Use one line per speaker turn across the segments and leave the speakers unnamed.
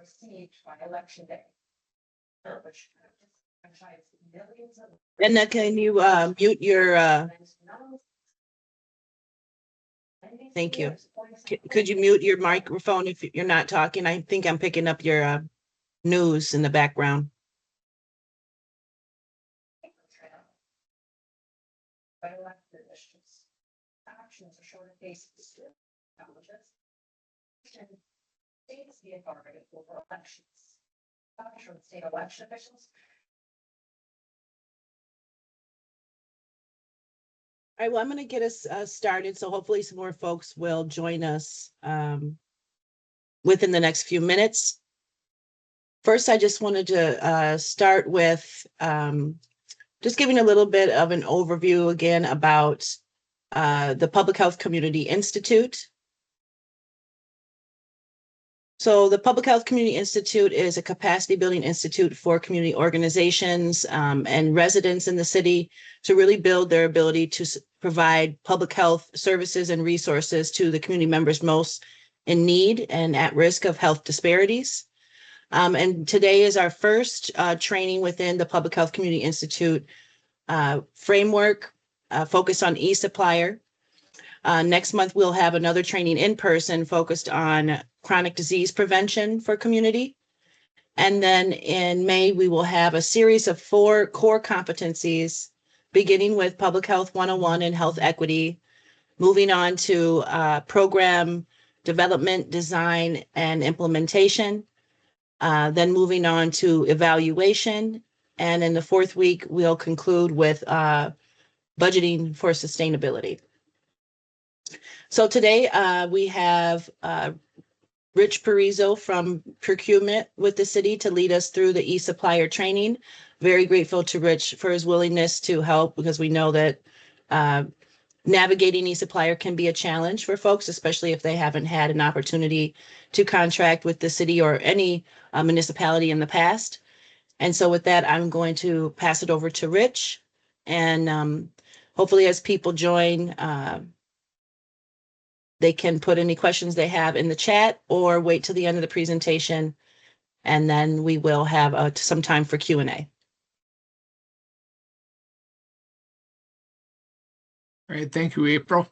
received by election day. Which franchise millions of.
And then can you mute your thank you. Could you mute your microphone if you're not talking? I think I'm picking up your news in the background.
By elected officials. Actions are short of basis colleges. States the authority over elections. From state election officials.
All right, well, I'm going to get us started. So hopefully some more folks will join us within the next few minutes. First, I just wanted to start with just giving a little bit of an overview again about the Public Health Community Institute. So the Public Health Community Institute is a capacity building institute for community organizations and residents in the city to really build their ability to provide public health services and resources to the community members most in need and at risk of health disparities. And today is our first training within the Public Health Community Institute framework focused on E-supplier. Next month, we'll have another training in person focused on chronic disease prevention for community. And then in May, we will have a series of 4 core competencies, beginning with Public Health 101 and health equity, moving on to program development, design, and implementation, then moving on to evaluation. And in the 4th week, we'll conclude with budgeting for sustainability. So today we have Rich Parizo from procurement with the city to lead us through the E-supplier training. Very grateful to Rich for his willingness to help, because we know that navigating E-supplier can be a challenge for folks, especially if they haven't had an opportunity to contract with the city or any municipality in the past. And so with that, I'm going to pass it over to Rich. And hopefully as people join, they can put any questions they have in the chat or wait till the end of the presentation, and then we will have some time for Q&A.
All right, thank you, April.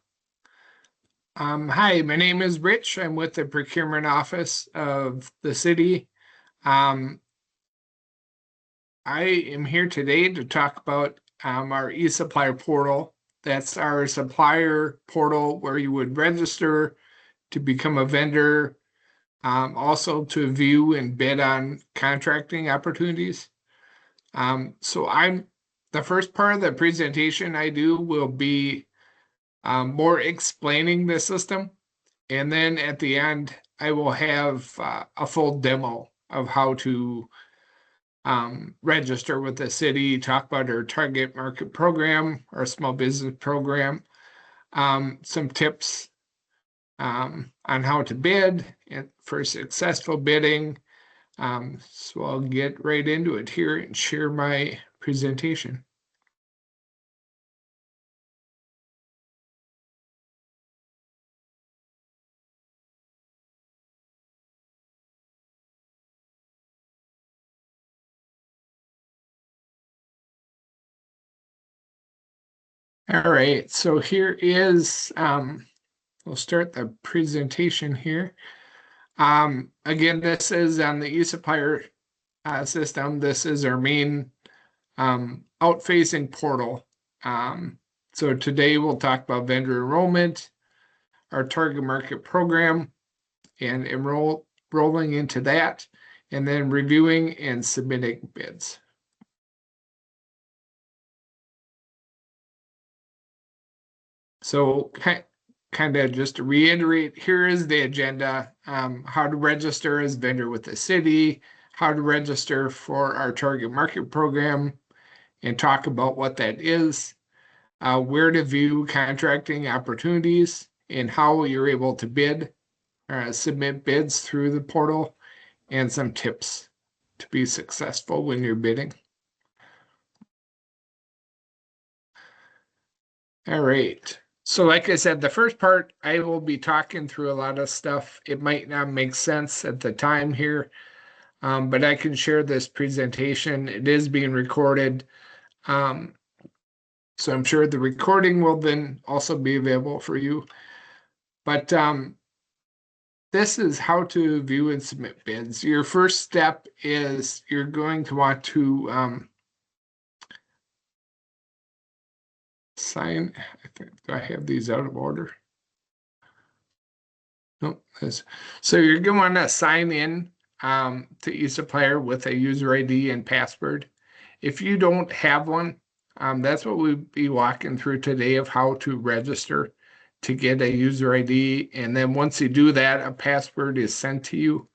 Hi, my name is Rich. I'm with the procurement office of the city. I am here today to talk about our E-supplier portal. That's our supplier portal where you would register to become a vendor, also to view and bid on contracting opportunities. So the first part of the presentation I do will be more explaining the system. And then at the end, I will have a full demo of how to register with the city, talk about our target market program, our small business program, some tips on how to bid for successful bidding. So I'll get right into it here and share my presentation. All right, so here is, we'll start the presentation here. Again, this is on the E-supplier system. This is our main out-facing portal. So today we'll talk about vendor enrollment, our target market program, and rolling into that, and then reviewing and submitting bids. So kind of just to reiterate, here is the agenda, how to register as vendor with the city, how to register for our target market program, and talk about what that is, where to view contracting opportunities, and how you're able to bid, submit bids through the portal, and some tips to be successful when you're bidding. All right. So like I said, the first part, I will be talking through a lot of stuff. It might not make sense at the time here. but I can share this presentation. It is being recorded. So I'm sure the recording will then also be available for you. But this is how to view and submit bids. Your first step is you're going to want to sign. I think I have these out of order. Nope. So you're going to want to sign in to E-supplier with a user ID and password. If you don't have one, that's what we'll be walking through today of how to register to get a user ID. And then once you do that, a password is sent to you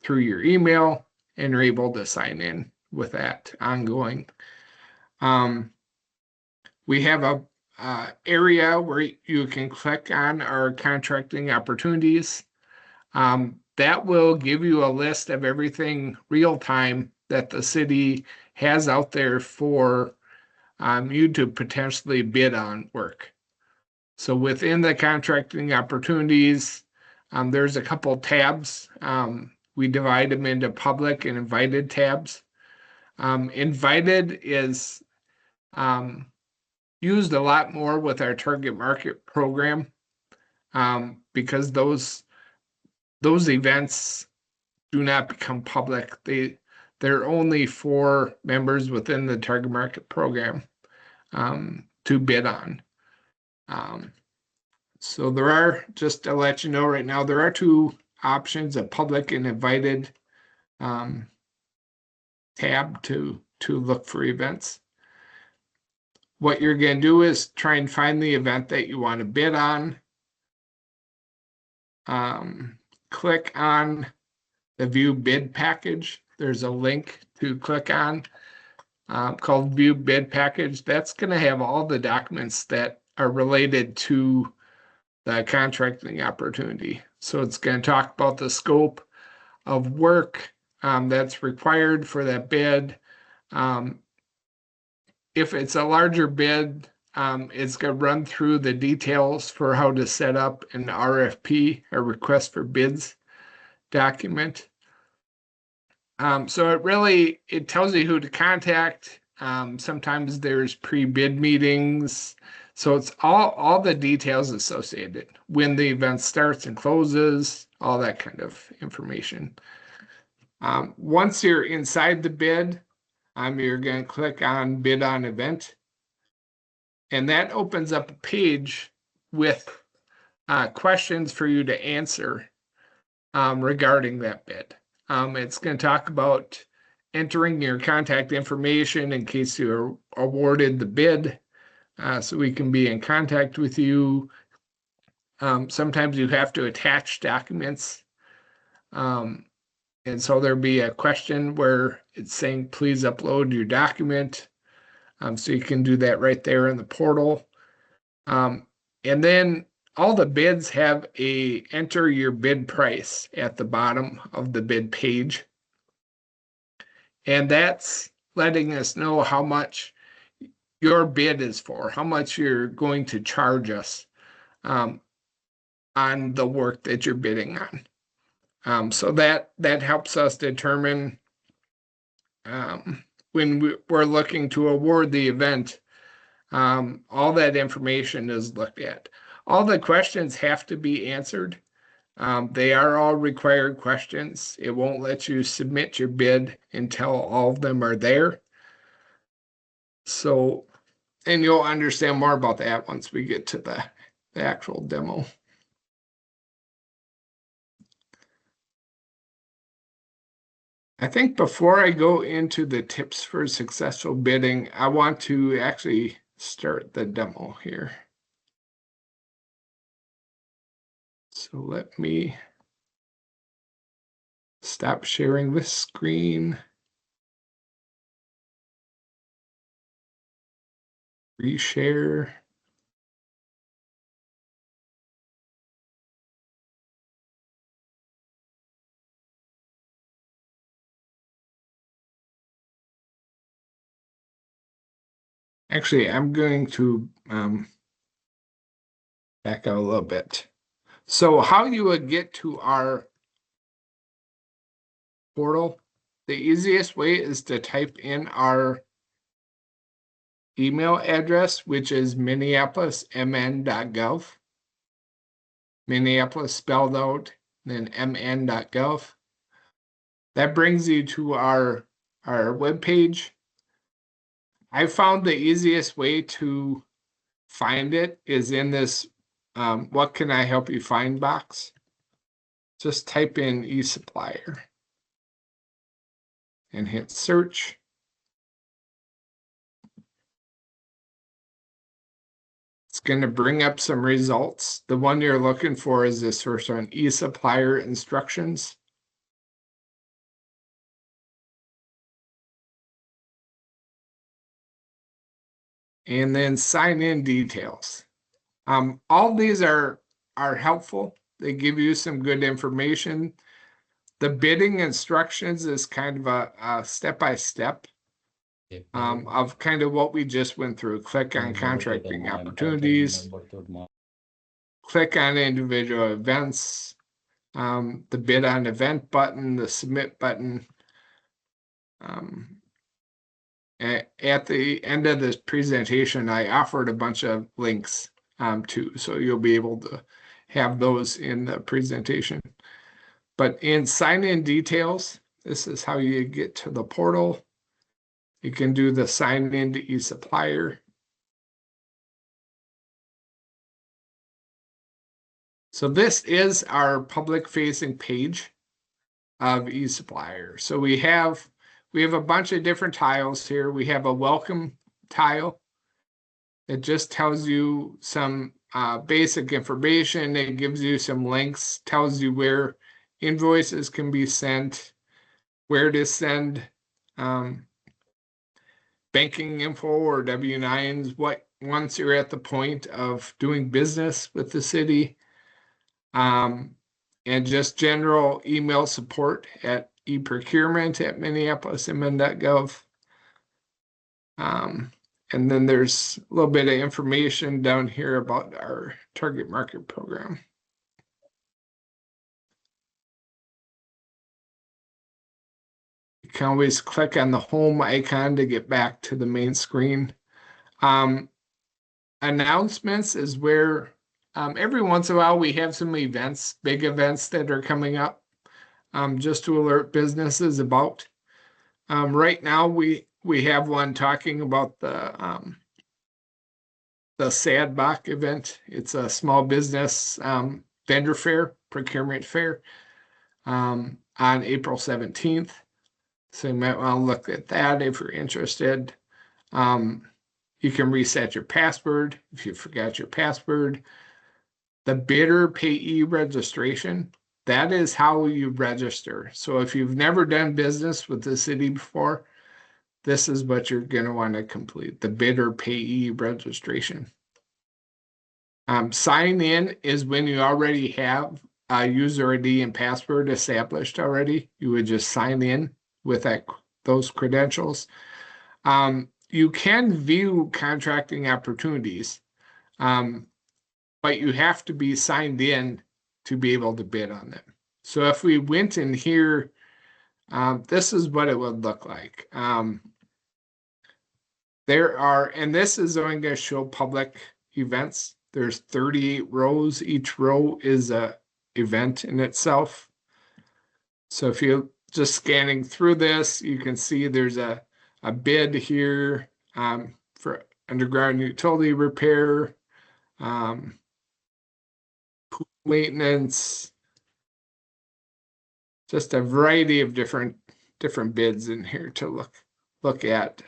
through your email, and you're able to sign in with that ongoing. We have a area where you can click on our contracting opportunities. That will give you a list of everything real time that the city has out there for you to potentially bid on work. So within the contracting opportunities, there's a couple tabs. We divide them into public and invited tabs. Invited is used a lot more with our target market program because those events do not become public. They're only for members within the target market program to bid on. So there are, just to let you know right now, there are two options, a public and invited tab to look for events. What you're going to do is try and find the event that you want to bid on. Click on the view bid package. There's a link to click on called view bid package. That's going to have all the documents that are related to the contracting opportunity. So it's going to talk about the scope of work that's required for that bid. If it's a larger bid, it's going to run through the details for how to set up an RFP, a request for bids document. So it tells you who to contact. Sometimes there's pre-bid meetings. So it's all the details associated, when the event starts and closes, all that kind of information. Once you're inside the bid, you're going to click on bid on event. And that opens up a page with questions for you to answer regarding that bid. It's going to talk about entering your contact information in case you're awarded the bid, so we can be in contact with you. Sometimes you have to attach documents. And so there'll be a question where it's saying, please upload your document. So you can do that right there in the portal. And then all the bids have a enter your bid price at the bottom of the bid page. And that's letting us know how much your bid is for, how much you're going to charge us on the work that you're bidding on. So that helps us determine when we're looking to award the event, all that information is looked at. All the questions have to be answered. They are all required questions. It won't let you submit your bid until all of them are there. So, and you'll understand more about that once we get to the actual demo. I think before I go into the tips for successful bidding, I want to actually start the demo here. So let me stop sharing this screen. Reshare. Actually, I'm going to back out a little bit. So how you would get to our portal, the easiest way is to type in our email address, which is minneapolismn.gov. Minneapolis spelled out, then mn.gov. That brings you to our webpage. I found the easiest way to find it is in this what can I help you find box. Just type in E-supplier and hit search. It's going to bring up some results. The one you're looking for is this first one, E-supplier instructions. And then sign in details. All these are helpful. They give you some good information. The bidding instructions is kind of a step-by-step of kind of what we just went through. Click on contracting opportunities, click on individual events, the bid on event button, the submit button. At the end of this presentation, I offered a bunch of links too, so you'll be able to have those in the presentation. But in sign-in details, this is how you get to the portal. You can do the sign in to E-supplier. So this is our public-facing page of E-supplier. So we have a bunch of different tiles here. We have a welcome tile. It just tells you some basic information. It gives you some links, tells you where invoices can be sent, where to send banking info or W-9s, once you're at the point of doing business with the city, and just general email support at eprocurement@minneapolismn.gov. And then there's a little bit of information down here about our target market program. You can always click on the home icon to get back to the main screen. Announcements is where every once in a while we have some events, big events that are coming up, just to alert businesses about. Right now we have one talking about the SADBOC event. It's a small business vendor fair, procurement fair, on April 17th. So you might want to look at that if you're interested. You can reset your password if you forgot your password. The bidder payee registration, that is how you register. So if you've never done business with the city before, this is what you're going to want to complete, the bidder payee registration. Sign in is when you already have a user ID and password established already. You would just sign in with those credentials. You can view contracting opportunities, but you have to be signed in to be able to bid on them. So if we went in here, this is what it would look like. There are, and this is only going to show public events. There's 38 rows. Each row is a event in itself. So if you're just scanning through this, you can see there's a bid here for underground utility repair, pool maintenance, just a variety of different bids in here to look at.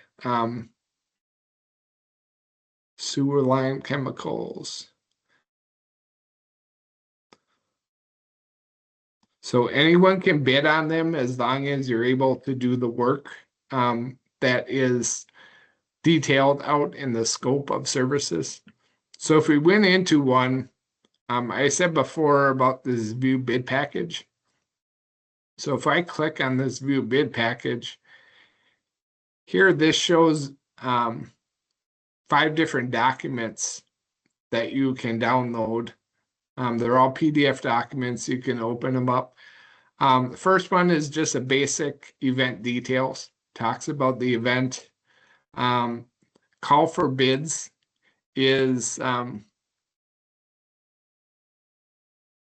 Sewer line chemicals. So anyone can bid on them as long as you're able to do the work that is detailed out in the scope of services. So if we went into one, I said before about this view bid package. So if I click on this view bid package, here this shows 5 different documents that you can download. They're all PDF documents. You can open them up. The first one is just a basic event details, talks about the event. Call for bids is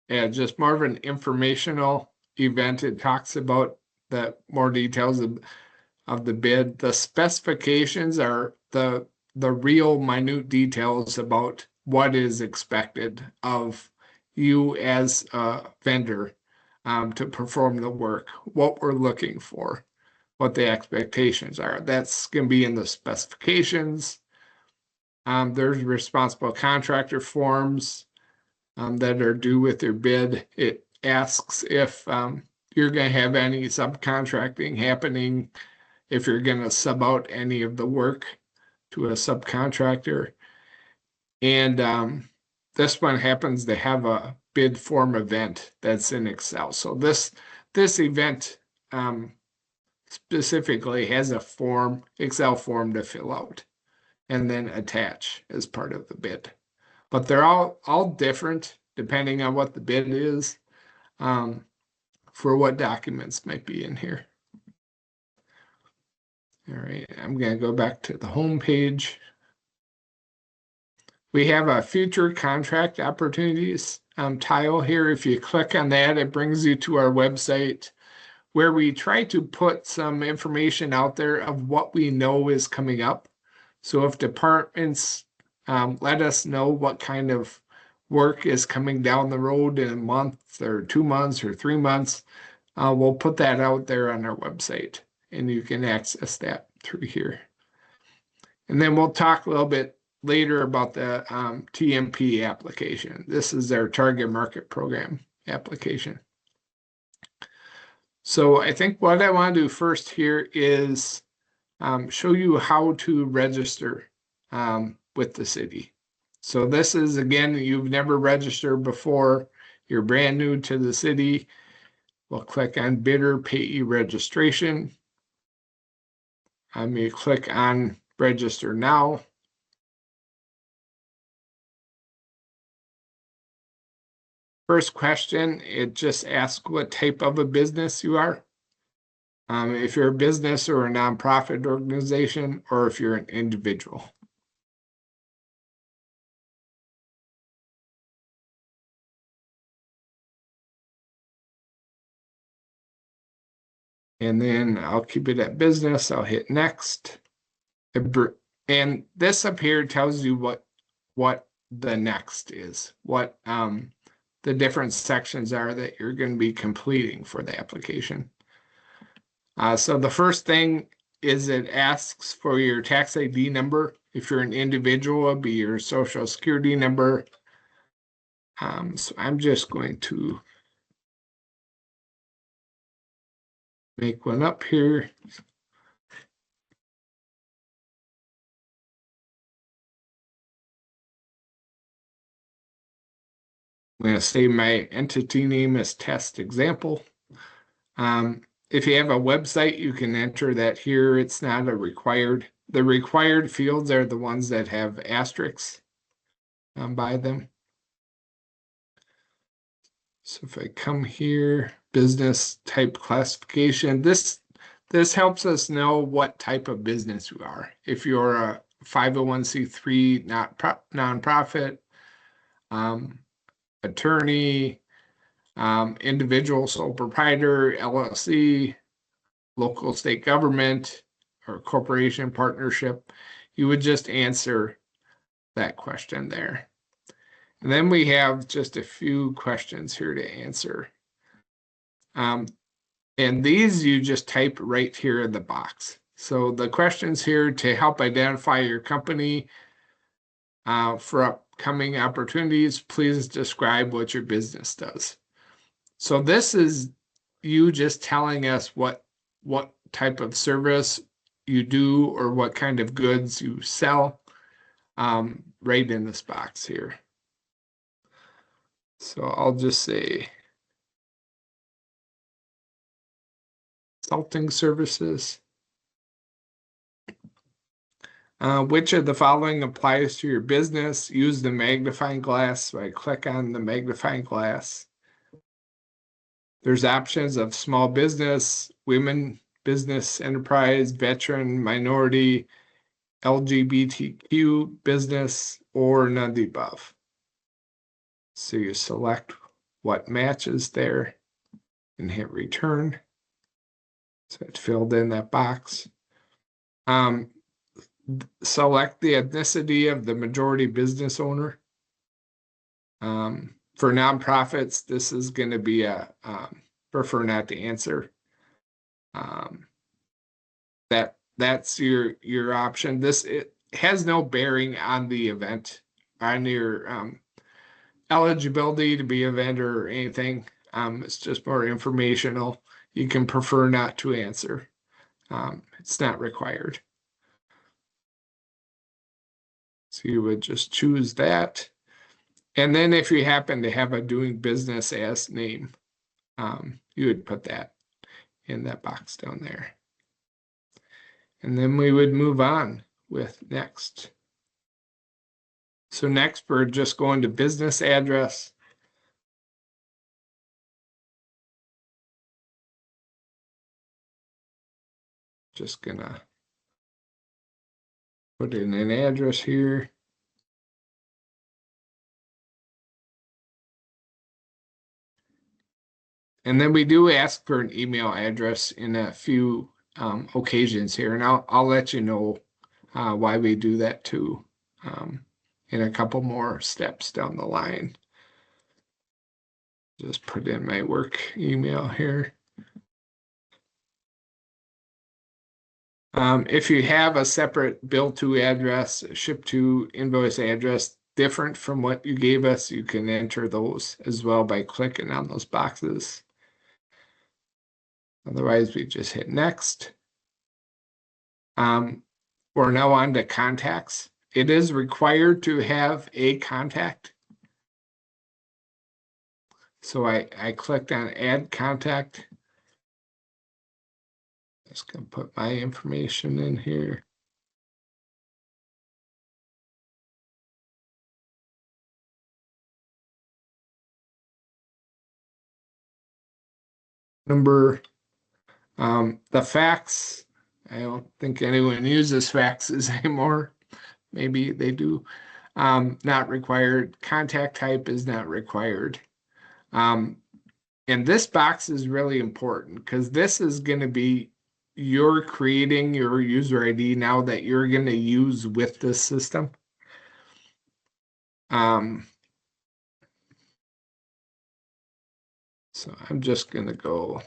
just more of an informational event. It talks about the more details of the bid. The specifications are the real minute details about what is expected of you as a vendor to perform the work, what we're looking for, what the expectations are. That's going to be in the specifications. There's responsible contractor forms that are due with your bid. It asks if you're going to have any subcontracting happening, if you're going to sub out any of the work to a subcontractor. And this one happens to have a bid form event that's in Excel. So this event specifically has a form, Excel form to fill out and then attach as part of the bid. But they're all different depending on what the bid is, for what documents might be in here. All right, I'm going to go back to the home page. We have a future contract opportunities tile here. If you click on that, it brings you to our website where we try to put some information out there of what we know is coming up. So if departments let us know what kind of work is coming down the road in a month or 2 months or 3 months, we'll put that out there on our website, and you can access that through here. And then we'll talk a little bit later about the TMP application. This is our target market program application. So I think what I want to do first here is show you how to register with the city. So this is, again, you've never registered before, you're brand new to the city. We'll click on bidder payee registration. You click on register now. First question, it just asks what type of a business you are. If you're a business or a nonprofit organization, or if you're an individual. And then I'll keep it at business. I'll hit next. And this up here tells you what the next is, what the different sections are that you're going to be completing for the application. So the first thing is it asks for your tax ID number. If you're an individual, it'll be your social security number. So I'm just going to make one up here. I'm going to say my entity name is test example. If you have a website, you can enter that here. It's not a required. The required fields are the ones that have asterisks by them. So if I come here, business type classification, this helps us know what type of business you are. If you're a 501c3 nonprofit, attorney, individual sole proprietor, LLC, local state government, or corporation partnership, you would just answer that question there. And then we have just a few questions here to answer. And these you just type right here in the box. So the questions here to help identify your company for upcoming opportunities, please describe what your business does. So this is you just telling us what type of service you do or what kind of goods you sell right in this box here. So I'll just say consulting services. Which of the following applies to your business? Use the magnifying glass. So I click on the magnifying glass. There's options of small business, women business enterprise, veteran, minority, LGBTQ business, or none of the above. So you select what matches there and hit return. So it filled in that box. Select the ethnicity of the majority business owner. For nonprofits, this is going to be a prefer not to answer. That's your option. This it has no bearing on the event, on your eligibility to be a vendor or anything. It's just more informational. You can prefer not to answer. It's not required. So you would just choose that. And then if you happen to have a doing business as name, you would put that in that box down there. And then we would move on with next. So next, we're just going to business address. Just gonna put in an address here. And then we do ask for an email address in a few occasions here, and I'll let you know why we do that too in a couple more steps down the line. Just put in my work email here. If you have a separate bill to address, ship to invoice address different from what you gave us, you can enter those as well by clicking on those boxes. Otherwise, we just hit next. We're now on to contacts. It is required to have a contact. So I clicked on add contact. Just gonna put my information in here. Number, the fax, I don't think anyone uses faxes anymore. Maybe they do. Not required. Contact type is not required. And this box is really important because this is going to be you're creating your user ID now that you're going to use with this system. So I'm just going to go.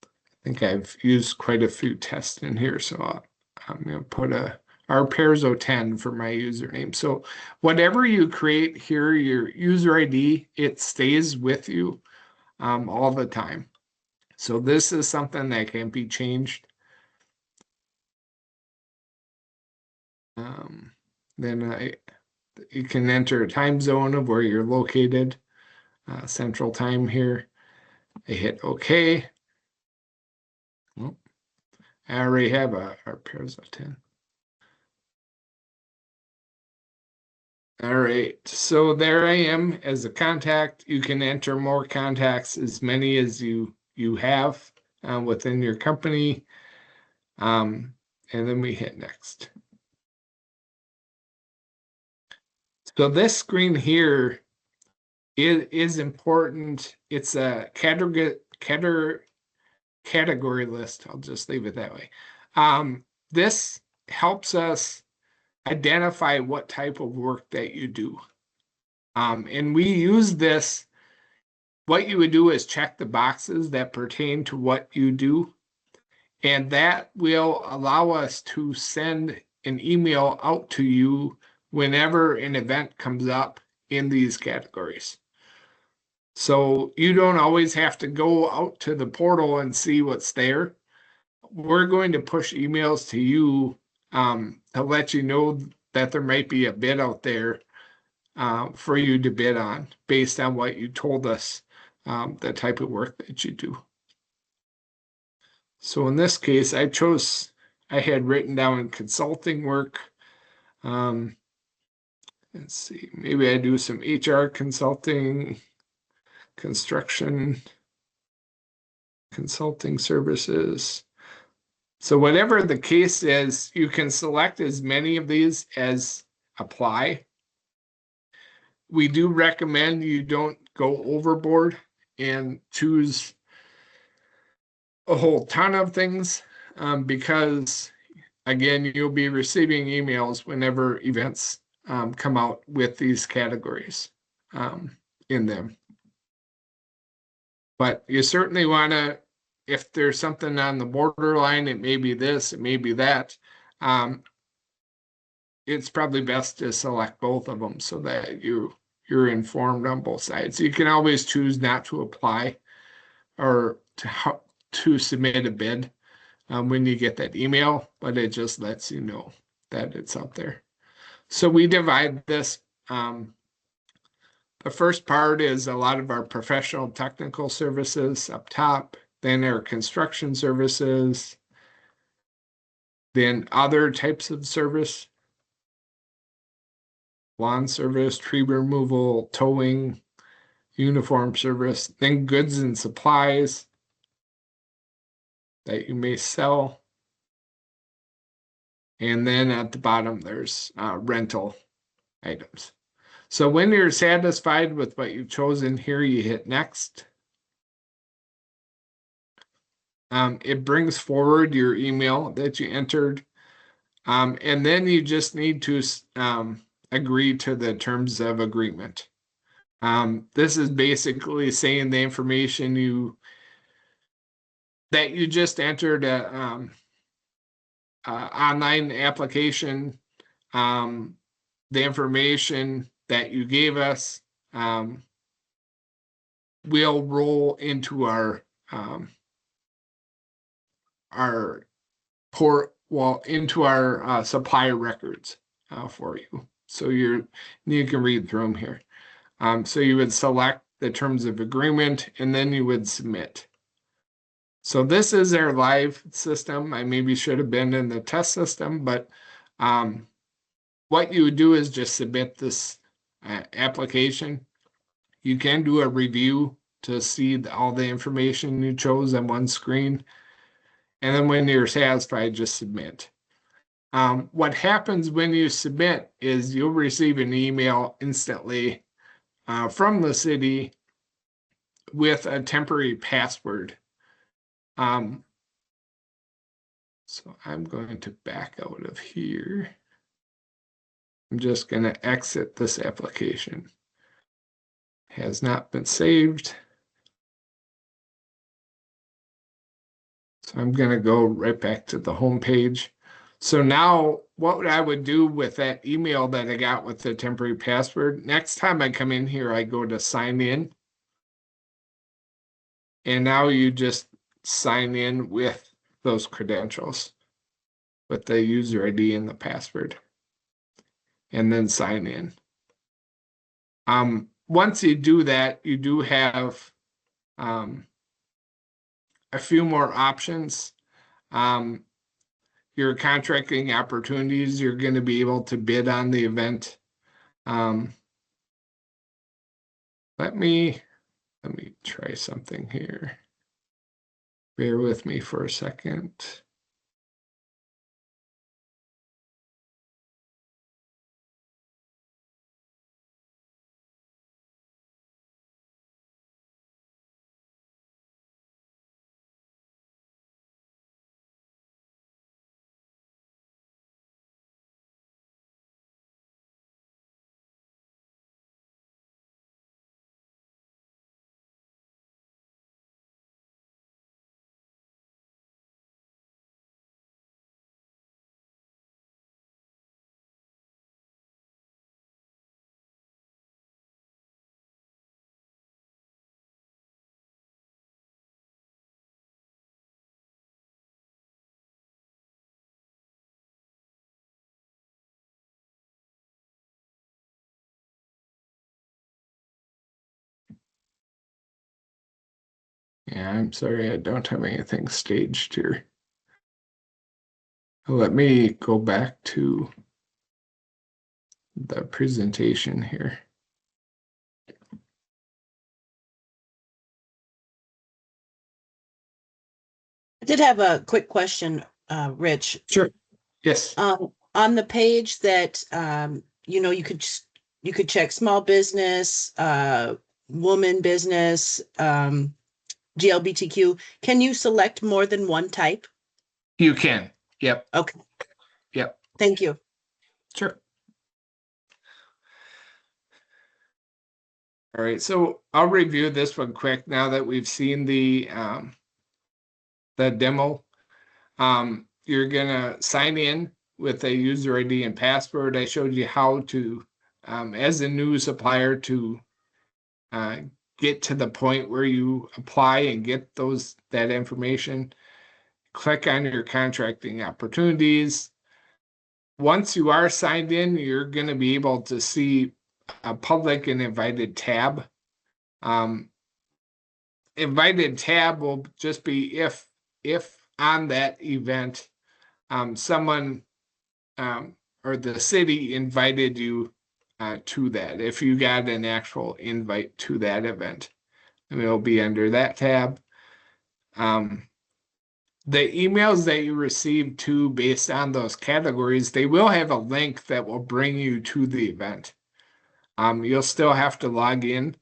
I think I've used quite a few tests in here, so I'm going to put a Arperzo 10 for my username. So whatever you create here, your user ID, it stays with you all the time. So this is something that can be changed. Then you can enter a time zone of where you're located, Central Time here. I hit OK. Well, I already have a Arperzo 10. All right, so there I am as a contact. You can enter more contacts, as many as you have within your company. And then we hit next. So this screen here is important. It's a category list. I'll just leave it that way. This helps us identify what type of work that you do. And we use this. What you would do is check the boxes that pertain to what you do. And that will allow us to send an email out to you whenever an event comes up in these categories. So you don't always have to go out to the portal and see what's there. We're going to push emails to you to let you know that there might be a bid out there for you to bid on based on what you told us, the type of work that you do. So in this case, I had written down consulting work. Let's see, maybe I do some HR consulting. construction, consulting services. So whatever the case is, you can select as many of these as apply. We do recommend you don't go overboard and choose a whole ton of things because, again, you'll be receiving emails whenever events come out with these categories in them. But you certainly want to, if there's something on the borderline, it may be this, it may be that. It's probably best to select both of them so that you're informed on both sides. You can always choose not to apply or to submit a bid when you get that email, but it just lets you know that it's out there. So we divide this. The first part is a lot of our professional technical services up top, then our construction services, then other types of service, lawn service, tree removal, towing, uniform service, then goods and supplies that you may sell. And then at the bottom, there's rental items. So when you're satisfied with what you've chosen here, you hit next. It brings forward your email that you entered. And then you just need to agree to the terms of agreement. This is basically saying the information that you just entered a online application, the information that you gave us will roll into our supplier records for you. So you can read through them here. So you would select the terms of agreement and then you would submit. So this is our live system. I maybe should have been in the test system, but what you would do is just submit this application. You can do a review to see all the information you chose on one screen. And then when you're satisfied, just submit. What happens when you submit is you'll receive an email instantly from the city with a temporary password. So I'm going to back out of here. I'm just going to exit this application. Has not been saved. So I'm going to go right back to the home page. So now what I would do with that email that I got with the temporary password, next time I come in here, I go to sign in. And now you just sign in with those credentials, with the user ID and the password, and then sign in. Once you do that, you do have a few more options. Your contracting opportunities, you're going to be able to bid on the event. Let me try something here. Bear with me for a second. Yeah, I'm sorry, I don't have anything staged here. Let me go back to the presentation here.
did have a quick question, Rich.
Sure. Yes.
On the page that, you know, you could check small business, woman business, GLBTQ. Can you select more than one type?
You can. Yep.
Okay,
Yep.
thank you.
Sure. All right. So I'll review this one quick now that we've seen the demo. You're gonna sign in with a user ID and password. I showed you how to, as a new supplier, to get to the point where you apply and get that information. Click on your contracting opportunities. Once you are signed in, you're going to be able to see a public and invited tab. Invited tab will just be if on that event, someone or the city invited you to that. If you got an actual invite to that event, and it'll be under that tab. The emails that you receive too, based on those categories, they will have a link that will bring you to the event. You'll still have to log in,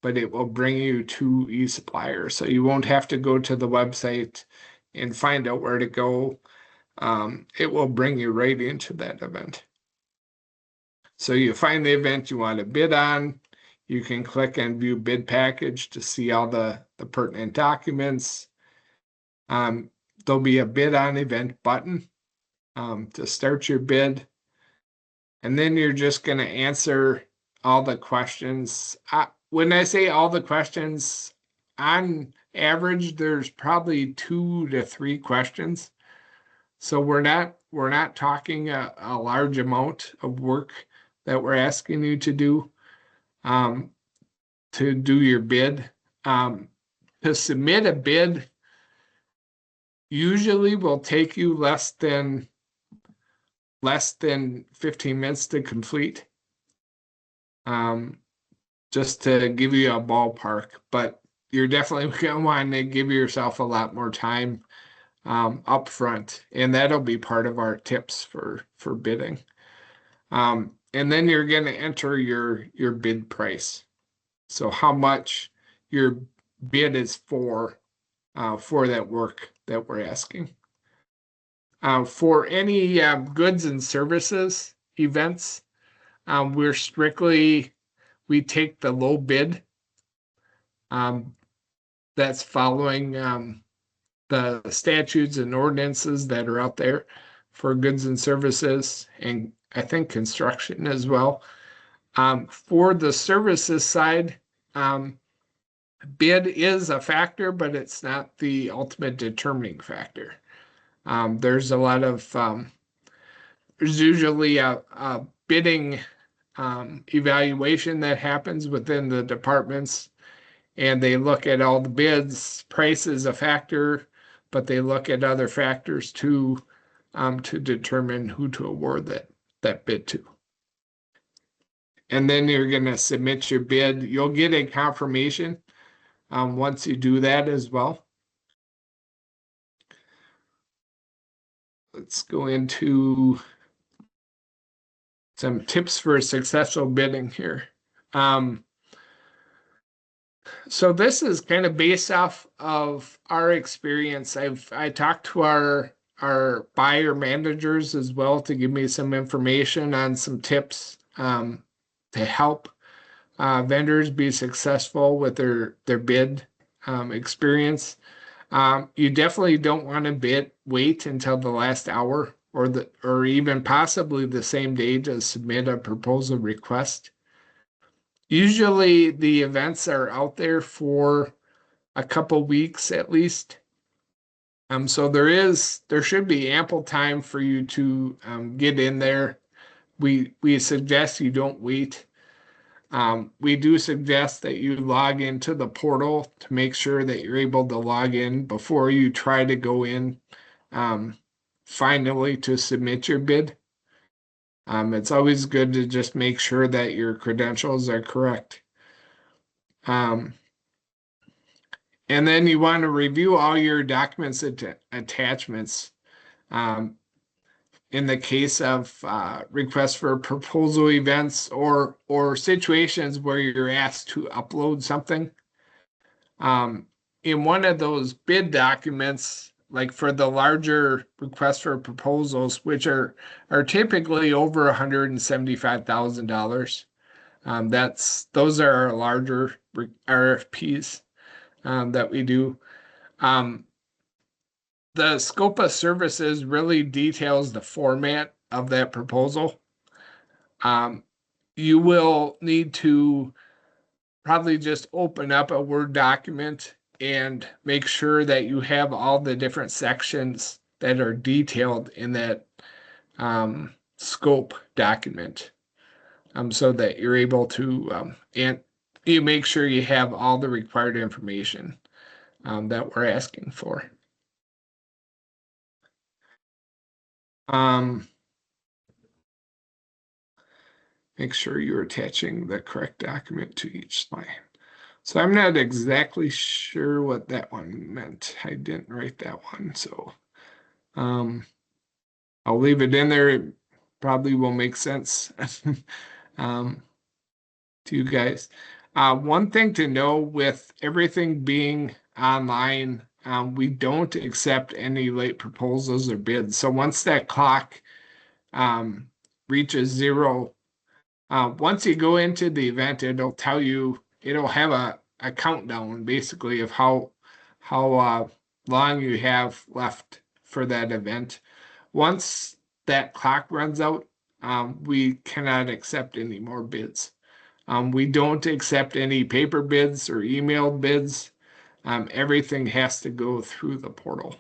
but it will bring you to E-supplier. So you won't have to go to the website and find out where to go. It will bring you right into that event. So you find the event you want to bid on. You can click on view bid package to see all the pertinent documents. There'll be a bid on event button to start your bid. And then you're just going to answer all the questions. When I say all the questions, on average, there's probably 2 to 3 questions. So we're not talking a large amount of work that we're asking you to do your bid. To submit a bid usually will take you less than 15 minutes to complete. Just to give you a ballpark, but you're definitely going to want to give yourself a lot more time up front, and that'll be part of our tips for bidding. And then you're going to enter your bid price. So how much your bid is for that work that we're asking. For any goods and services events, we take the low bid. That's following the statutes and ordinances that are out there for goods and services, and I think construction as well. For the services side, bid is a factor, but it's not the ultimate determining factor. There's a lot of there's usually a bidding evaluation that happens within the departments, and they look at all the bids. Price is a factor, but they look at other factors too, to determine who to award that bid to. And then you're going to submit your bid. You'll get a confirmation once you do that as well. Let's go into some tips for successful bidding here. So this is kind of based off of our experience. I talked to our buyer managers as well to give me some information on some tips to help vendors be successful with their bid experience. You definitely don't want to wait until the last hour or even possibly the same day to submit a proposal request. Usually the events are out there for a couple weeks at least. So there should be ample time for you to get in there. We suggest you don't wait. We do suggest that you log into the portal to make sure that you're able to log in before you try to go in finally to submit your bid. It's always good to just make sure that your credentials are correct. And And then you want to review all your documents attachments. In the case of requests for proposal events or situations where you're asked to upload something. In one of those bid documents, like for the larger requests for proposals, which are typically over $175,000, those are our larger RFPs that we do. The scope of services really details the format of that proposal. You will need to probably just open up a Word document and make sure that you have all the different sections that are detailed in that scope document, so that you're able to, and you make sure you have all the required information that we're asking for. Make sure you're attaching the correct document to each slide. So I'm not exactly sure what that one meant. I didn't write that one, so I'll leave it in there. It probably will make sense to you guys. One thing to know with everything being online, we don't accept any late proposals or bids. So once that clock reaches 0, once you go into the event, it'll tell you, it'll have a countdown basically of how long you have left for that event. Once that clock runs out, we cannot accept any more bids. We don't accept any paper bids or emailed bids. Everything has to go through the portal.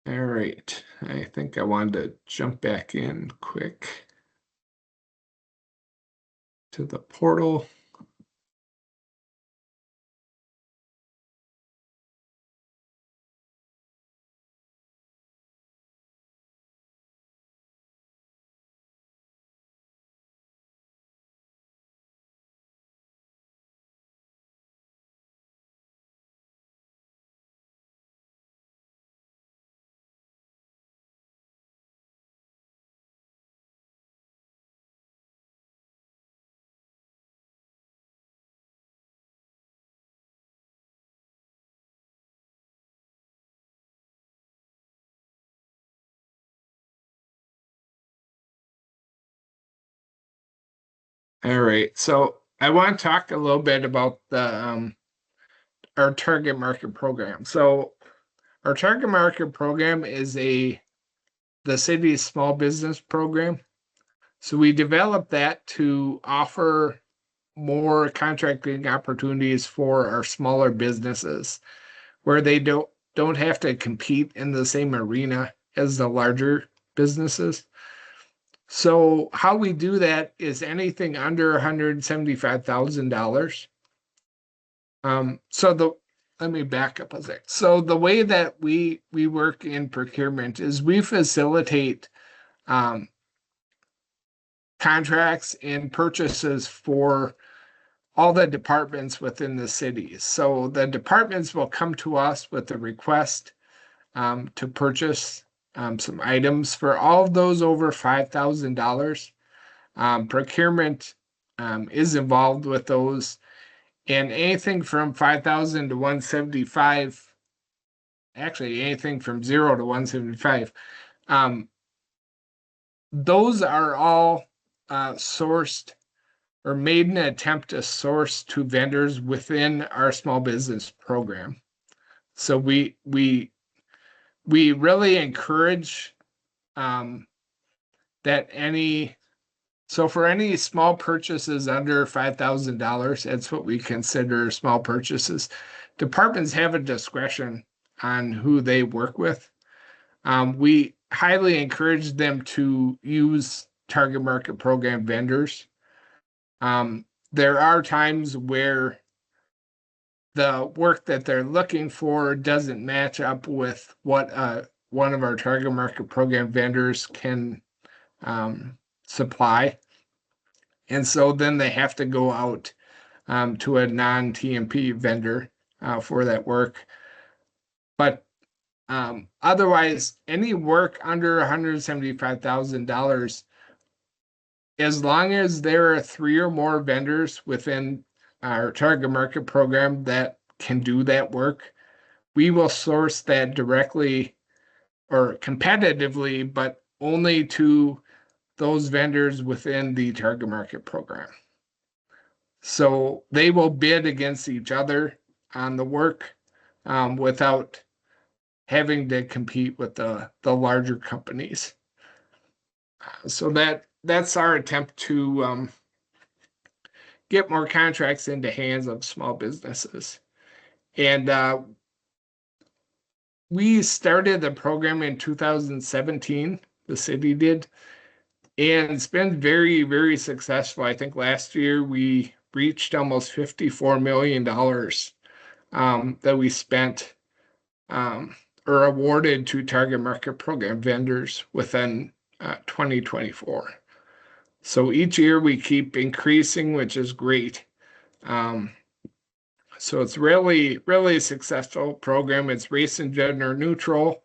All right, I think I wanted to jump back in quick to the portal. All right, so I want to talk a little bit about the our target market program. So our target market program is the city's small business program. So we developed that to offer more contracting opportunities for our smaller businesses, where they don't have to compete in the same arena as the larger businesses. So how we do that is anything under $175,000. Let me back up a sec. So the way that we work in procurement is we facilitate contracts and purchases for all the departments within the city. So the departments will come to us with a request to purchase some items. For all of those over $5,000. Procurement is involved with those, and anything from 5,000 to 175, actually anything from 0 to 175, those are all sourced or made an attempt to source to vendors within our small business program. So we really encourage that so for any small purchases under $5,000, that's what we consider small purchases. Departments have a discretion on who they work with. We highly encourage them to use target market program vendors. There are times where the work that they're looking for doesn't match up with what one of our target market program vendors can supply. And so then they have to go out to a non-TMP vendor for that work. But otherwise, any work under $175,000, as long as there are 3 or more vendors within our target market program that can do that work, we will source that directly or competitively, but only to those vendors within the target market program. So they will bid against each other on the work without having to compete with the larger companies. So that's our attempt to get more contracts into hands of small businesses. And we started the program in 2017, the city did, and it's been very, very successful. I think last year we reached almost $54 million that we spent or awarded to target market program vendors within 2024. So each year we keep increasing, which is great. So it's really, really successful program. It's race and gender neutral.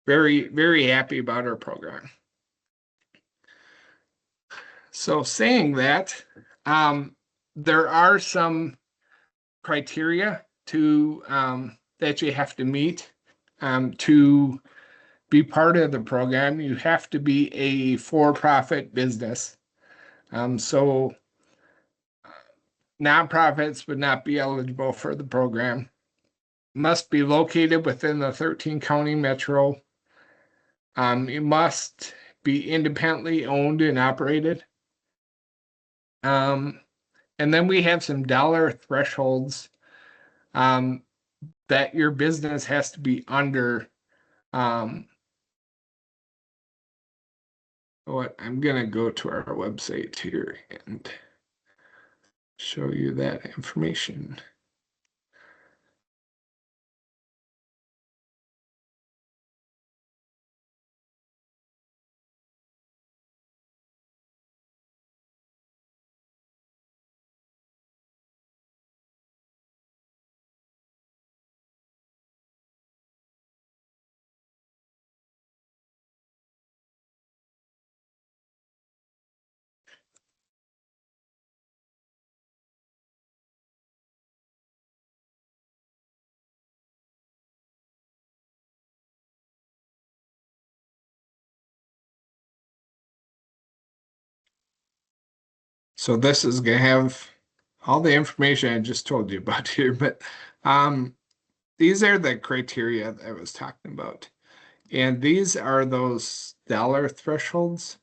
Very, very happy about our program. So saying that, there are some criteria to that you have to meet to be part of the program. You have to be a for-profit business. So nonprofits would not be eligible for the program. Must be located within the 13-county metro. It must be independently owned and operated. And then we have some dollar thresholds that your business has to be under. What I'm gonna go to our website here and show you that information. So this is gonna have all the information I just told you about here, but these are the criteria that I was talking about. And these are those dollar thresholds.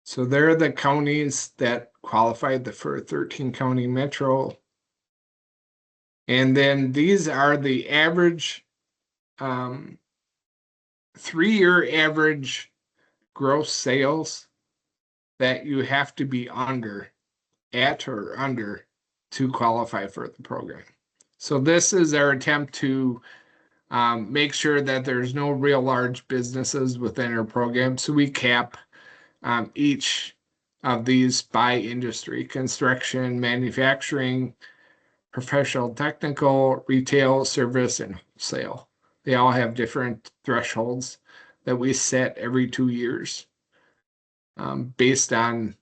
So they're the counties that qualified for 13-county metro. And then these are the average 3-year average gross sales that you have to be at or under to qualify for the program. So this is our attempt to make sure that there's no real large businesses within our program. So we cap each of these by industry: construction, manufacturing, professional, technical, retail, service, and wholesale. They all have different thresholds that we set every 2 years based on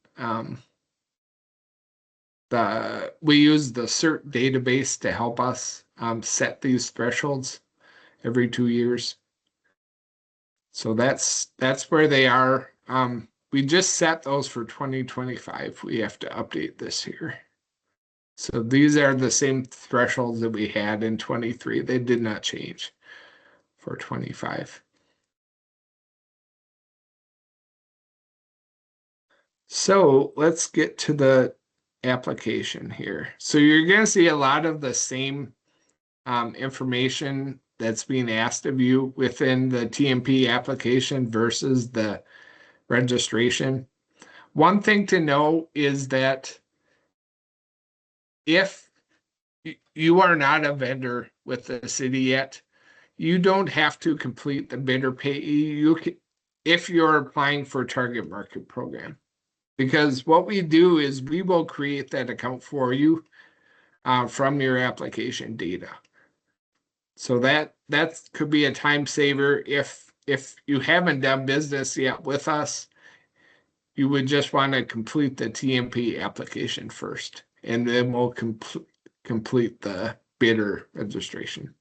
we use the CERT database to help us set these thresholds every 2 years. So that's where they are. We just set those for 2025. We have to update this here. So these are the same thresholds that we had in 23. They did not change for 25. So let's get to the application here. So you're going to see a lot of the same information that's being asked of you within the TMP application versus the registration. One thing to know is that if you are not a vendor with the city yet, you don't have to complete the bidder payee. You can, if you're applying for a target market program, because what we do is we will create that account for you from your application data. So that could be a time saver if you haven't done business yet with us. You would just want to complete the TMP application first, and then we'll complete the bidder registration.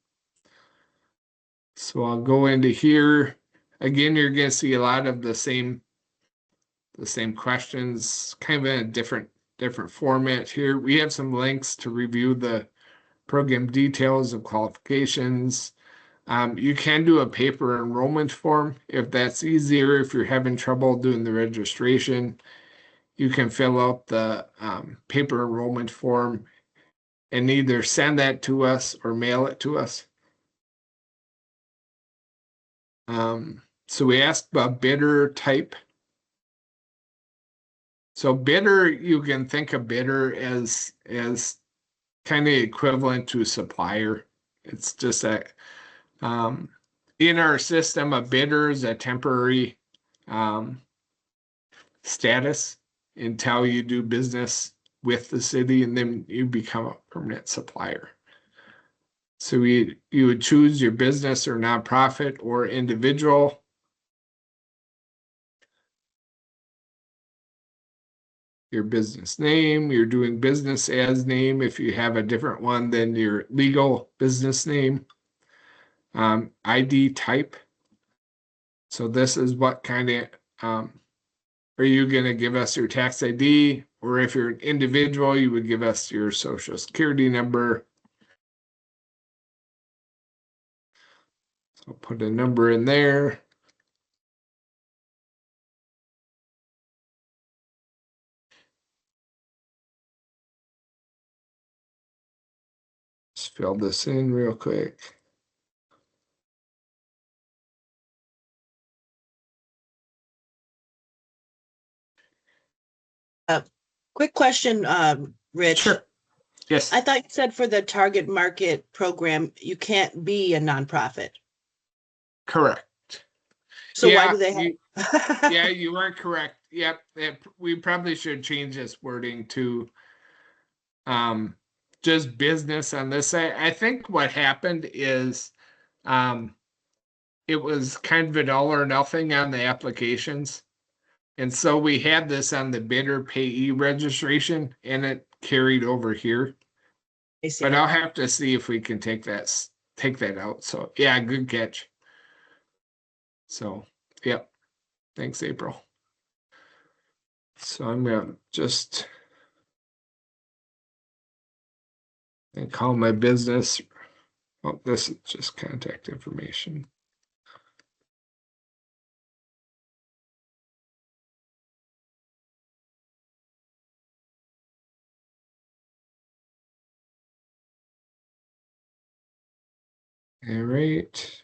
So I'll go into here. Again, you're going to see a lot of the same questions, kind of in a different format here. We have some links to review the program details of qualifications. You can do a paper enrollment form if that's easier. If you're having trouble doing the registration, you can fill out the paper enrollment form and either send that to us or mail it to us. So we asked about bidder type. So bidder, you can think of bidder as kind of equivalent to a supplier. It's just that in our system, a bidder is a temporary status until you do business with the city, and then you become a permanent supplier. So you would choose your business or nonprofit or individual. Your business name, you're doing business as name if you have a different one than your legal business name. ID type. So this is what kind of, are you going to give us your tax ID? Or if you're an individual, you would give us your social security number. So I'll put a number in there. Just fill this in real quick.
Quick question, Rich.
Sure. Yes.
I thought you said for the target market program, you can't be a nonprofit.
Correct.
So why do they have?
Yeah, you are correct. Yep. We probably should change this wording to just business on this side. I think what happened is it was kind of an all or nothing on the applications. And so we had this on the bidder payee registration, and it carried over here. But I'll have to see if we can take that out. So yeah, good catch. So yep. Thanks, April. So I'm gonna just call my business. Oh, this is just contact information. All right.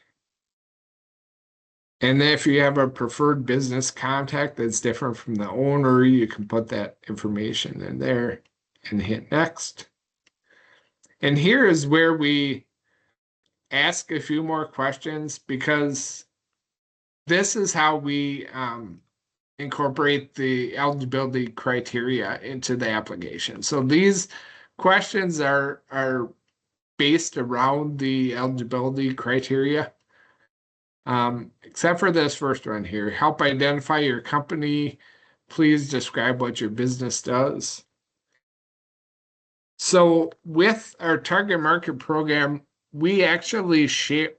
And then if you have a preferred business contact that's different from the owner, you can put that information in there and hit next. And here is where we ask a few more questions, because this is how we incorporate the eligibility criteria into the application. So these questions are based around the eligibility criteria, except for this first one here. Help identify your company. Please describe what your business does. So with our target market program, we actually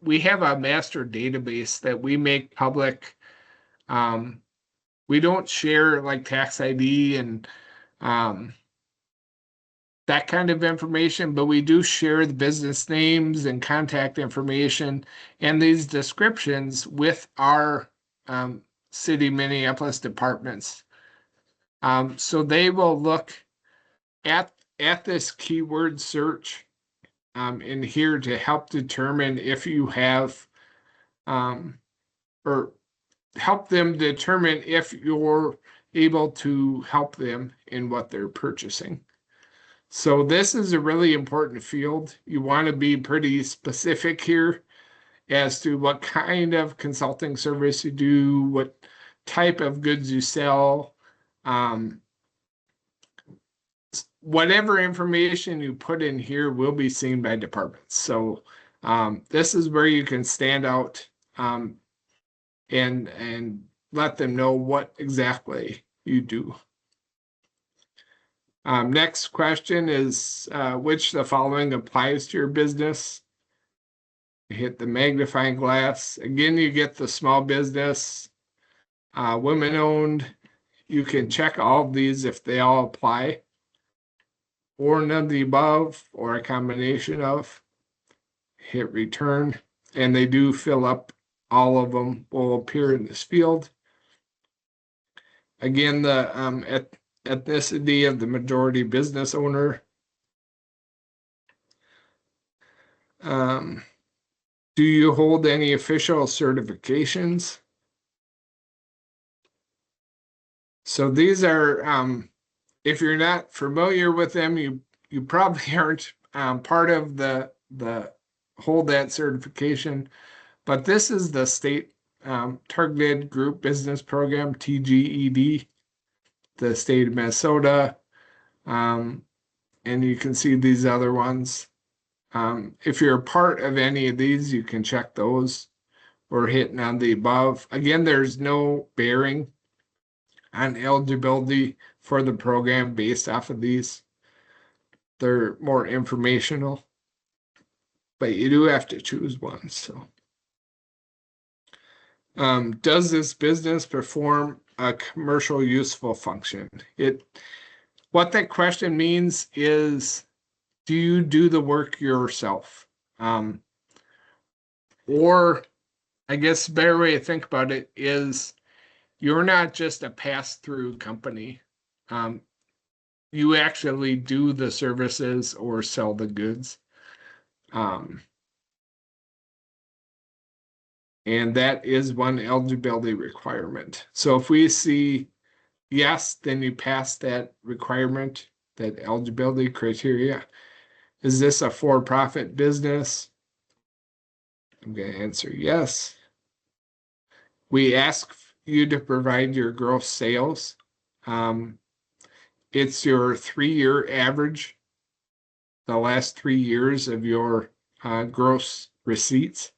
we have a master database that we make public. We don't share like tax ID and that kind of information, but we do share the business names and contact information and these descriptions with our city Minneapolis departments. So they will look at this keyword search in here to help determine if you have or help them determine if you're able to help them in what they're purchasing. So this is a really important field. You want to be pretty specific here as to what kind of consulting service you do, what type of goods you sell. Whatever information you put in here will be seen by departments. So this is where you can stand out and let them know what exactly you do. Next question is, which the following applies to your business? You hit the magnifying glass. Again, you get the small business, women-owned. You can check all of these if they all apply, or none of the above, or a combination of. Hit return, and they do fill up. All of them will appear in this field. Again, the ethnicity of the majority business owner. Do you hold any official certifications? So these are, if you're not familiar with them, you probably aren't part of the hold that certification. But this is the state Targeted Group Business Program, TGED, the state of Minnesota. And you can see these other ones. If you're a part of any of these, you can check those or hitting on the above. Again, there's no bearing on eligibility for the program based off of these. They're more informational, but you do have to choose one. So, does this business perform a commercial useful function? What that question means is, do you do the work yourself? Or I guess a better way to think about it is, you're not just a pass-through company. You actually do the services or sell the goods. And that is one eligibility requirement. So if we see yes, then you pass that requirement, that eligibility criteria. Is this a for-profit business? I'm going to answer yes. We ask you to provide your gross sales. It's your 3-year average, the last 3 years of your gross receipts.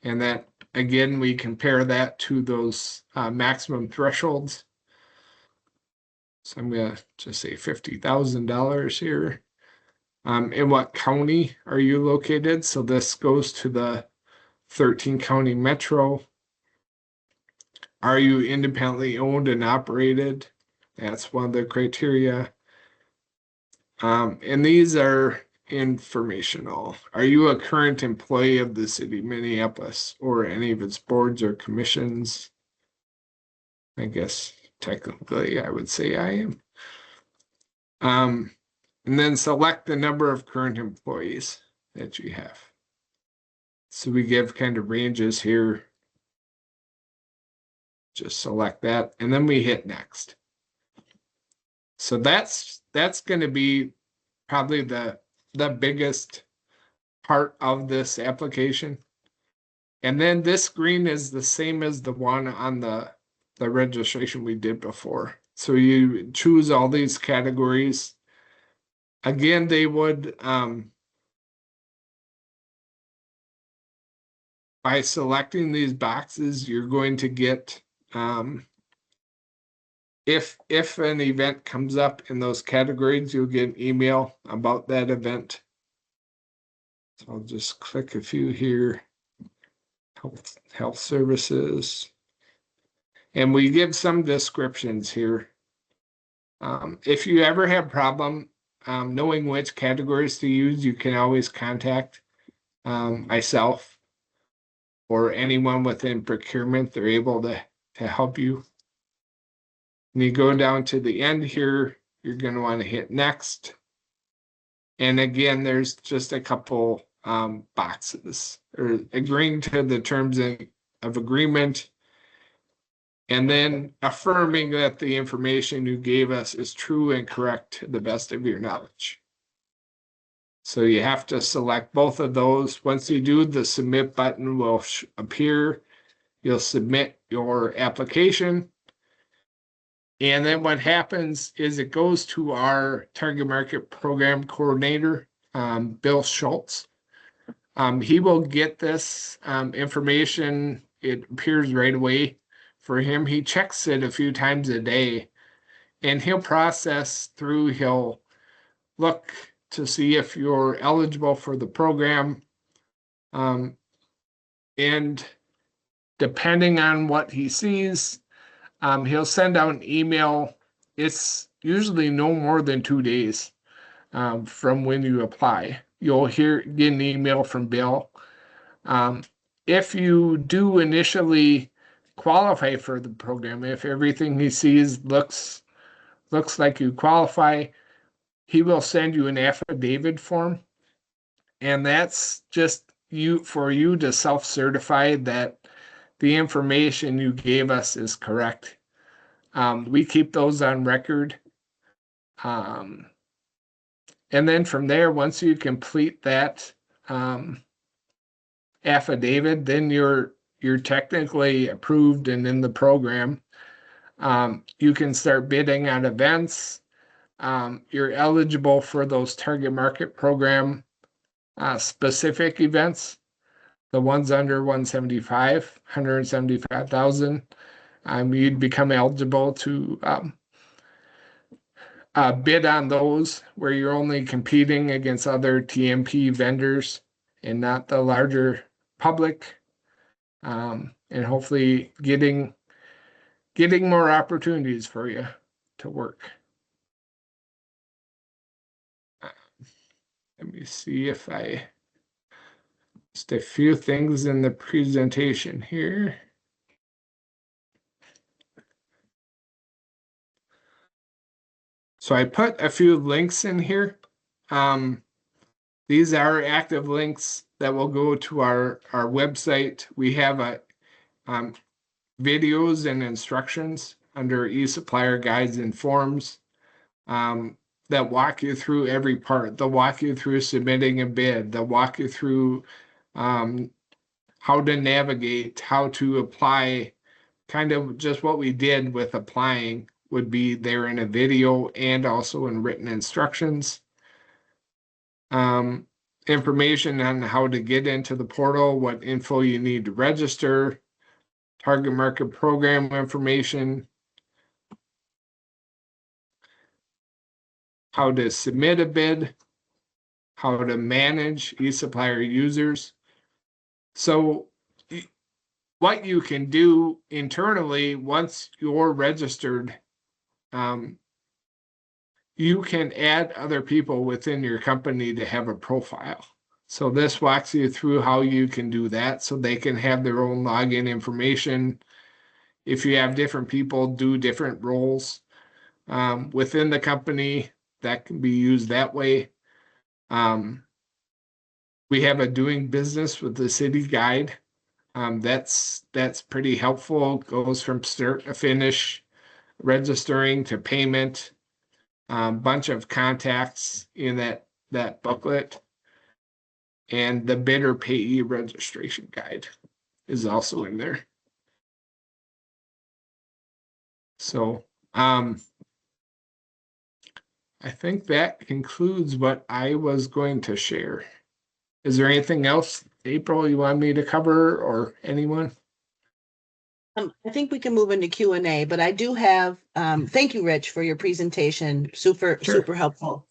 And that, again, we compare that to those maximum thresholds. So I'm going to just say $50,000 here. In what county are you located? So this goes to the 13 county metro. Are you independently owned and operated? That's one of the criteria. And these are informational. Are you a current employee of the city of Minneapolis or any of its boards or commissions? I guess technically I would say I am. And then select the number of current employees that you have. So we give kind of ranges here. Just select that, and then we hit next. So that's going to be probably the biggest part of this application. And then this screen is the same as the one on the registration we did before. So you choose all these categories. Again, they would, by selecting these boxes, you're going to get, if an event comes up in those categories, you'll get an email about that event. So I'll just click a few here. Health services. And we give some descriptions here. If you ever have problem knowing which categories to use, you can always contact myself or anyone within procurement. They're able to help you. And you go down to the end here, you're going to want to hit next. And again, there's just a couple boxes, or agreeing to the terms of agreement, and then affirming that the information you gave us is true and correct to the best of your knowledge. So you have to select both of those. Once you do, the submit button will appear. You'll submit your application. And then what happens is it goes to our target market program coordinator, Bill Schultz. He will get this information. It appears right away for him. He checks it a few times a day, and he'll process through. He'll look to see if you're eligible for the program. And depending on what he sees, he'll send out an email. It's usually no more than 2 days from when you apply. You'll get an email from Bill. If you do initially qualify for the program, if everything he sees looks like you qualify, he will send you an affidavit form, and that's just for you to self-certify that the information you gave us is correct. We keep those on record. And then from there, once you complete that affidavit, then you're technically approved and in the program. You can start bidding on events. You're eligible for those target market program specific events, the ones under 175,000. You'd become eligible to bid on those where you're only competing against other TMP vendors and not the larger public, and hopefully getting more opportunities for you to work. Let me see if just a few things in the presentation here. So I put a few links in here. These are active links that will go to our website. We have videos and instructions under E-supplier guides and forms that walk you through every part. They'll walk you through submitting a bid. They'll walk you through how to navigate, how to apply. Kind of just what we did with applying would be there in a video and also in written instructions. Information on how to get into the portal, what info you need to register, target market program information, how to submit a bid, how to manage e-supplier users. So what you can do internally once you're registered, you can add other people within your company to have a profile. So this walks you through how you can do that so they can have their own login information. If you have different people do different roles within the company, that can be used that way. We have a doing business with the city guide. That's pretty helpful. It goes from start to finish, registering to payment. Bunch of contacts in that booklet, and the bidder payee registration guide is also in there. So I think that concludes what I was going to share. Is there anything else, April, you want me to cover, or anyone?
I think we can move into Q&A, but I do have, thank you, Rich, for your presentation. Super helpful.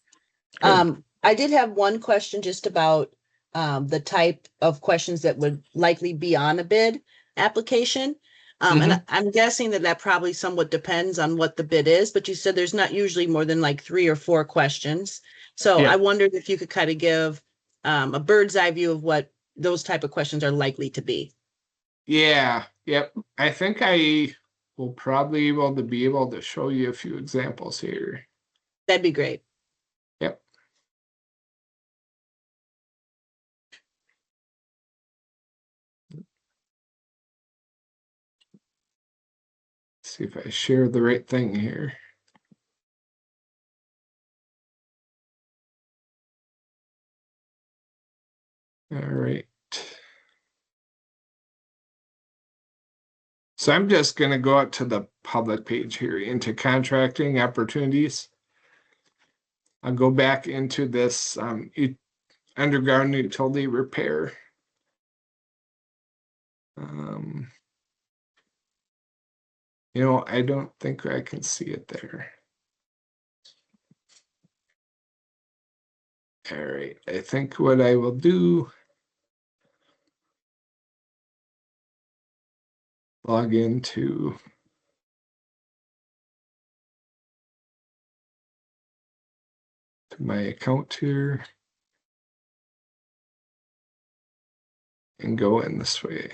I did have one question just about the type of questions that would likely be on a bid application. And I'm guessing that probably somewhat depends on what the bid is, but you said there's not usually more than like 3 or 4 questions. So I wondered if you could kind of give a bird's eye view of what those type of questions are likely to be.
Yeah, yep. I think I will probably be able to show you a few examples here.
That'd be great.
Yep. See if I share the right thing here. All right. So I'm just going to go out to the public page here into contracting opportunities. I'll go back into this underground utility repair. I don't think I can see it there. All right, I think what I will do, log into my account here and go in this way.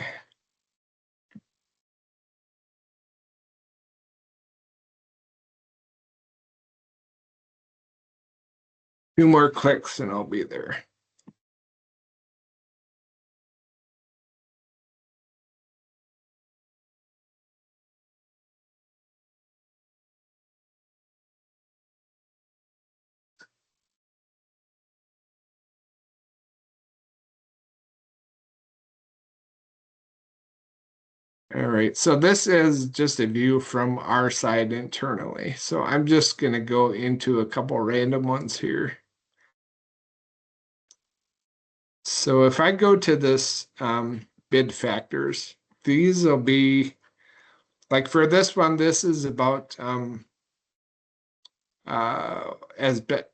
Few more clicks and I'll be there. All right, so this is just a view from our side internally. So I'm just going to go into a couple random ones here. So if I go to this bid factors, these will be, like for this one, this is about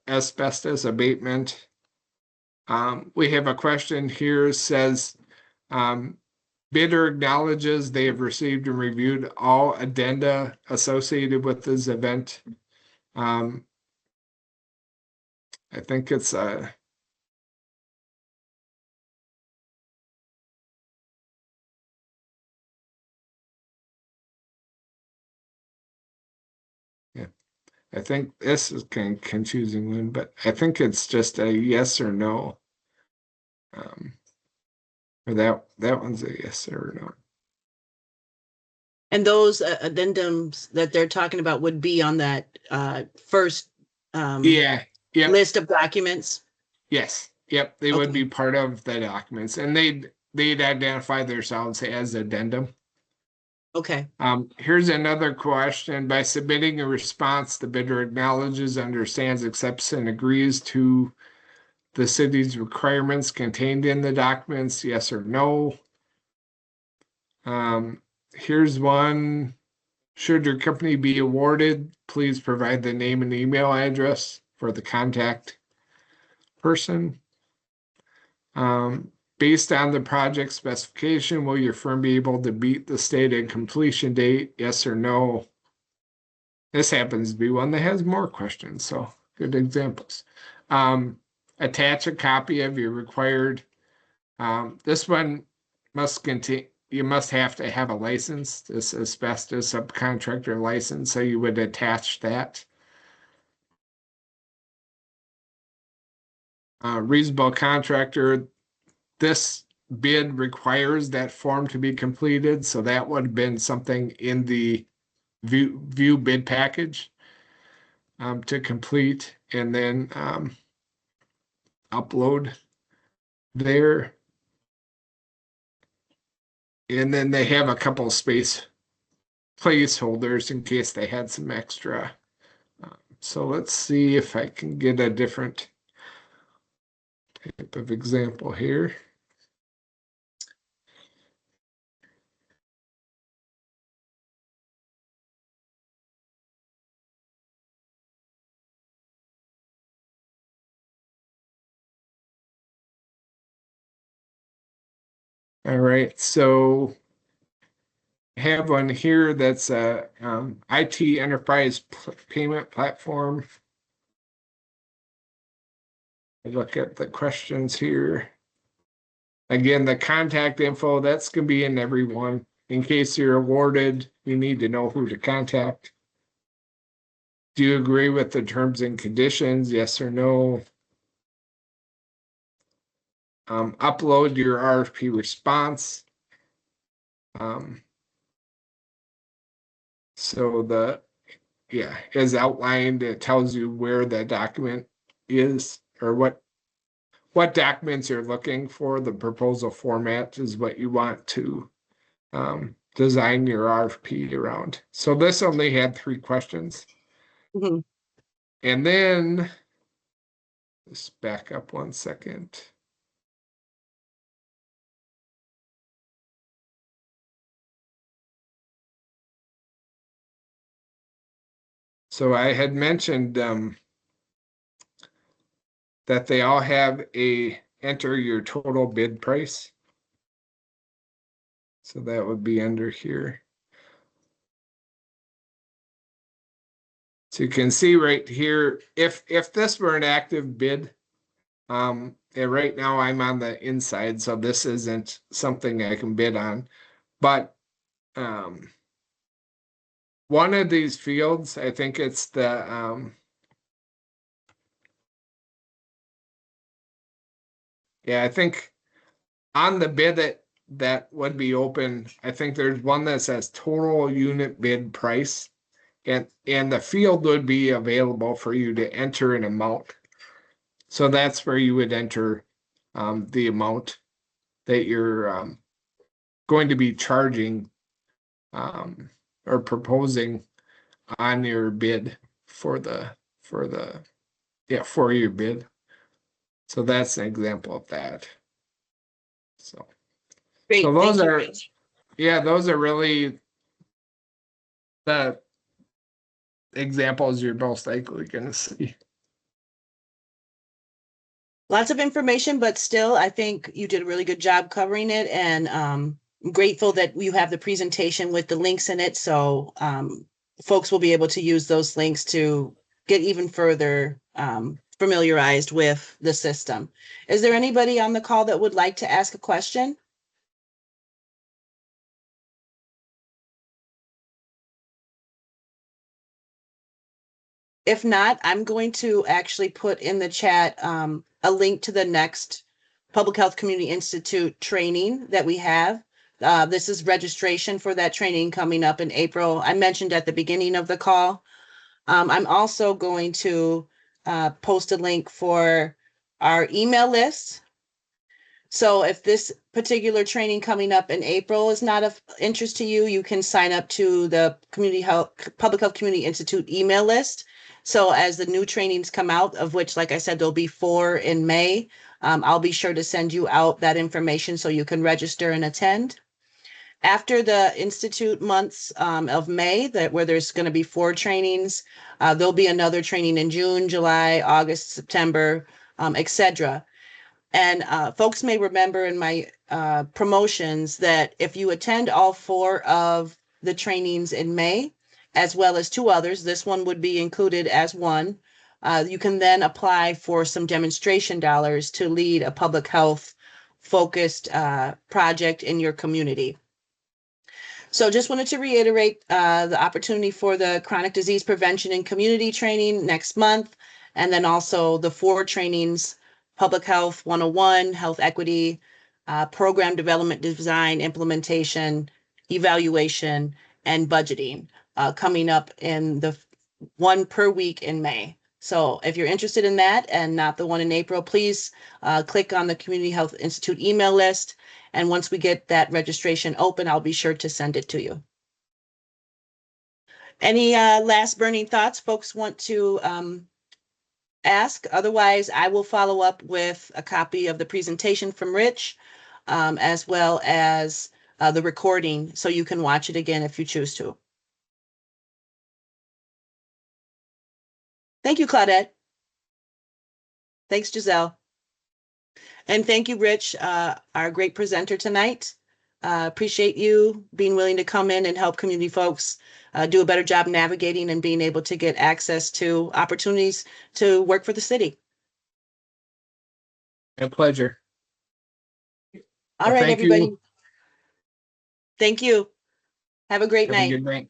asbestos abatement. We have a question here, says, bidder acknowledges they have received and reviewed all addenda associated with this event. I think it's a I think this is kind of confusing one, but I think it's just a yes or no. Or that one's a yes or no.
And those addendums that they're talking about would be on that first
Yeah.
list of documents.
Yes. Yep. They would be part of the documents, and they'd identify themselves as addendum.
Okay.
Here's another question. By submitting a response, the bidder acknowledges, understands, accepts, and agrees to the city's requirements contained in the documents, yes or no. Here's one. Should your company be awarded, please provide the name and email address for the contact person. Based on the project specification, will your firm be able to meet the stated completion date? Yes or no? This happens to be one that has more questions, so good examples. Attach a copy of your required. This one must contain, you must have to have a license, this asbestos subcontractor license, so you would attach that. Reasonable contractor, this bid requires that form to be completed, so that would have been something in the view bid package to complete, and then upload there. And then they have a couple space placeholders in case they had some extra. So let's see if I can get a different type of example here. All right, so I have one here that's a IT enterprise payment platform. I look at the questions here. Again, the contact info, that's going to be in every one. In case you're awarded, you need to know who to contact. Do you agree with the terms and conditions? Yes or no? Upload your RFP response. So as outlined, it tells you where the document is or what what documents you're looking for. The proposal format is what you want to design your RFP around. So this only had 3 questions.
Mhm.
And then, just back up 1 second. So I had mentioned that they all have a enter your total bid price. So that would be under here. So you can see right here, if this were an active bid, and right now I'm on the inside, so this isn't something I can bid on. But one of these fields, I think it's the yeah, I think on the bid that would be open, I think there's one that says total unit bid price. And the field would be available for you to enter an amount. So that's where you would enter the amount that you're going to be charging or proposing on your bid for your bid. So that's an example of that. So
Great.
so those
Thank you,
are
Rich.
those are really the examples you're most likely going to see.
Lots of information, but still, I think you did a really good job covering it, and I'm grateful that you have the presentation with the links in it. So folks will be able to use those links to get even further familiarized with the system. Is there anybody on the call that would like to ask a question? If not, I'm going to actually put in the chat a link to the next Public Health Community Institute training that we have. This is registration for that training coming up in April. I mentioned at the beginning of the call. I'm also going to post a link for our email list. So if this particular training coming up in April is not of interest to you, you can sign up to the Public Health Community Institute email list. So as the new trainings come out, of which, like I said, there'll be 4 in May, I'll be sure to send you out that information so you can register and attend. After the Institute months of May, where there's going to be 4 trainings, there'll be another training in June, July, August, September, etc. And folks may remember in my promotions that if you attend all 4 of the trainings in May, as well as 2 others, this one would be included as one, you can then apply for some demonstration dollars to lead a public health focused project in your community. So just wanted to reiterate the opportunity for the chronic disease prevention and community training next month, and then also the 4 trainings, Public Health 101, Health Equity, Program Development Design, Implementation, Evaluation, and Budgeting coming up in the 1 per week in May. So if you're interested in that and not the one in April, please click on the Community Health Institute email list. And once we get that registration open, I'll be sure to send it to you. Any last burning thoughts folks want to ask? Otherwise, I will follow up with a copy of the presentation from Rich, as well as the recording, so you can watch it again if you choose to. Thank you, Claudette. Thanks, Giselle. And thank you, Rich, our great presenter tonight. Appreciate you being willing to come in and help community folks do a better job navigating and being able to get access to opportunities to work for the city.
My pleasure.
All right,
Thank
everybody.
you.
Thank you. Have a great
Have a
night.
good night.